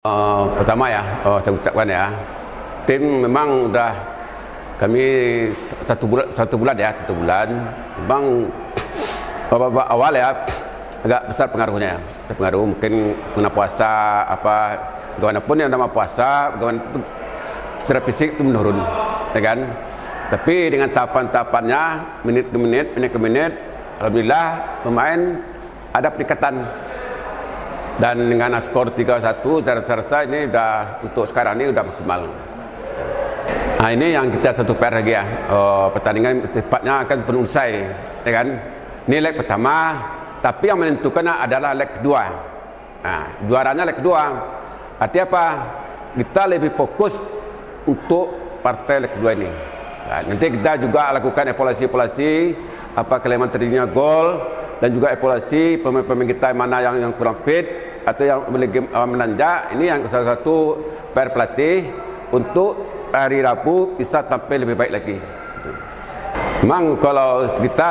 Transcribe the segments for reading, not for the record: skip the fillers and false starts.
Pertama ya, saya ucapkan ya, tim memang udah kami satu bulan ya, memang babak awal ya agak besar pengaruhnya, pengaruh mungkin kena puasa apa, bagaimanapun yang nama puasa, bagaimanapun secara fisik itu menurun, ya kan? Tapi dengan tahapan-tahapannya, menit ke menit, alhamdulillah pemain ada peningkatan. Dan dengan skor 3-1 rata-rata ini udah untuk sekarang ini udah maksimal. Nah ini yang kita satu PR lagi ya, pertandingan cepatnya akan penuh usai, ya kan? Ini leg pertama, tapi yang menentukan adalah leg kedua. Nah, juaranya leg kedua. Artinya apa? Kita lebih fokus untuk partai leg kedua ini. Nah, nanti kita juga lakukan evaluasi apa kelemahan terjadinya gol dan juga evaluasi pemain-pemain kita mana yang kurang fit atau yang menanjak. Ini yang salah satu PR pelatih untuk hari Rabu bisa tampil lebih baik lagi. Memang kalau kita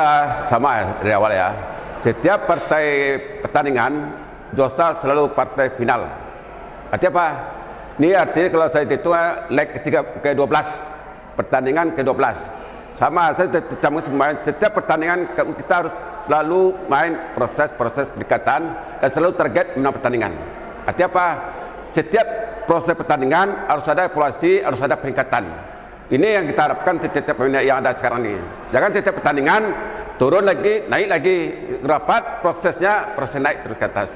sama dari awal ya, setiap partai pertandingan juara selalu partai final. Artinya apa? Ini artinya kalau saya hitung leg ke-12, pertandingan ke-12. Sama, saya tercampur semua. Setiap pertandingan kita harus selalu main proses peningkatan dan selalu target menang pertandingan. Artinya apa? Setiap proses pertandingan harus ada evaluasi, harus ada peningkatan. Ini yang kita harapkan setiap pemain yang ada sekarang ini. Jangan setiap pertandingan turun lagi, naik lagi, rapat proses naik terus ke atas.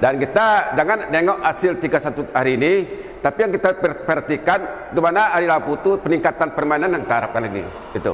Dan kita jangan nengok hasil 3-1 hari ini, tapi yang kita perhatikan di mana hari Rabu itu peningkatan permainan yang kita harapkan ini. Itu.